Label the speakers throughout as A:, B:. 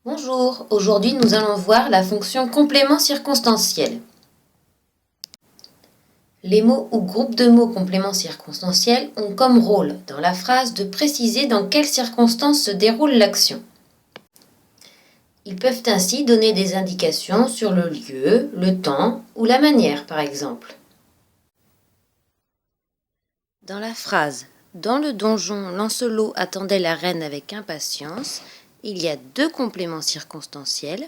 A: Bonjour, aujourd'hui nous allons voir la fonction complément circonstanciel. Les mots ou groupes de mots complément circonstanciel ont comme rôle dans la phrase de préciser dans quelles circonstances se déroule l'action. Ils peuvent ainsi donner des indications sur le lieu, le temps ou la manière par exemple. Dans la phrase « Dans le donjon, Lancelot attendait la reine avec impatience », il y a deux compléments circonstanciels.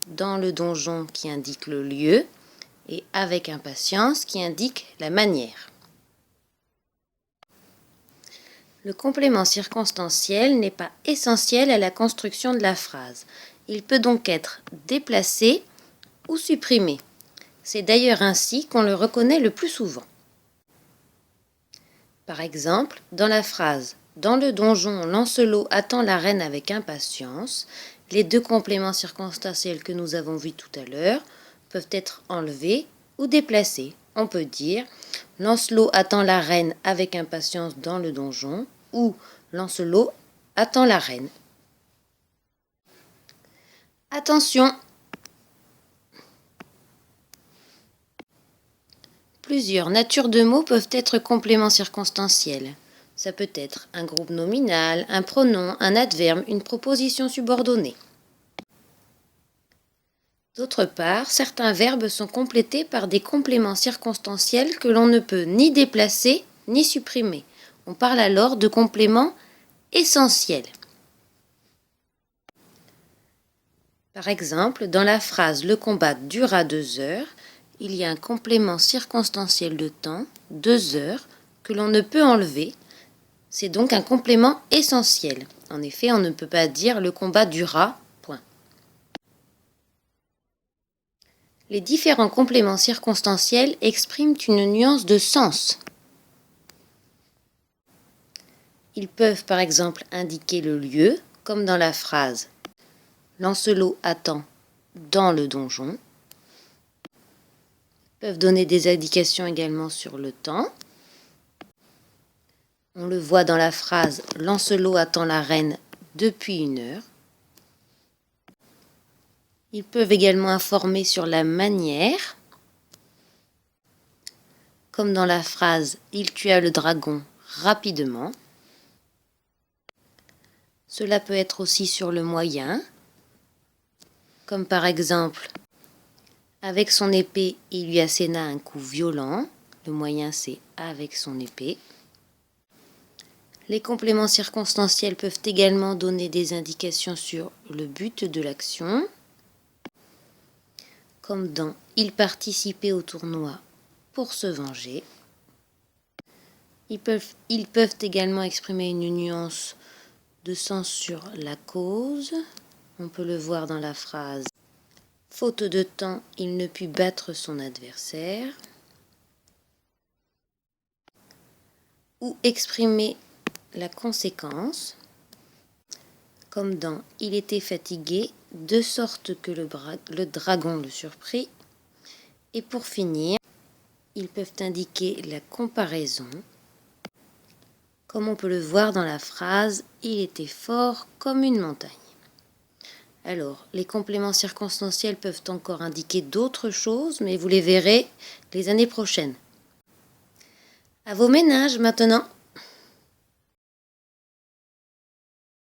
A: Dans le donjon qui indique le lieu et avec impatience qui indique la manière. Le complément circonstanciel n'est pas essentiel à la construction de la phrase. Il peut donc être déplacé ou supprimé. C'est d'ailleurs ainsi qu'on le reconnaît le plus souvent. Par exemple, dans la phrase « Dans le donjon, Lancelot attend la reine avec impatience », les deux compléments circonstanciels que nous avons vus tout à l'heure peuvent être enlevés ou déplacés. On peut dire « Lancelot attend la reine avec impatience dans le donjon » ou « Lancelot attend la reine ». Attention! Plusieurs natures de mots peuvent être compléments circonstanciels. Ça peut être un groupe nominal, un pronom, un adverbe, une proposition subordonnée. D'autre part, certains verbes sont complétés par des compléments circonstanciels que l'on ne peut ni déplacer ni supprimer. On parle alors de compléments essentiels. Par exemple, dans la phrase « Le combat dura 2 heures », il y a un complément circonstanciel de temps, 2 heures, que l'on ne peut enlever. C'est donc un complément essentiel. En effet, on ne peut pas dire « Le combat dura ». Les différents compléments circonstanciels expriment une nuance de sens. Ils peuvent par exemple indiquer le lieu, comme dans la phrase « Lancelot attend dans le donjon ». Ils peuvent donner des indications également sur le temps. On le voit dans la phrase « Lancelot attend la reine depuis 1 heure ». Ils peuvent également informer sur la manière, comme dans la phrase « Il tua le dragon rapidement ». Cela peut être aussi sur le moyen, comme par exemple « Avec son épée, il lui asséna un coup violent ». Le moyen, c'est « avec son épée ». Les compléments circonstanciels peuvent également donner des indications sur le but de l'action, comme dans « Il participait au tournoi pour se venger ». Ils peuvent également exprimer une nuance de sens sur la cause. On peut le voir dans la phrase « Faute de temps, il ne put battre son adversaire » ou exprimer la conséquence, comme dans « Il était fatigué, de sorte que le dragon le surprit ». Et pour finir, ils peuvent indiquer la comparaison, comme on peut le voir dans la phrase « Il était fort comme une montagne ». Alors, les compléments circonstanciels peuvent encore indiquer d'autres choses, mais vous les verrez les années prochaines. À vos ménages maintenant!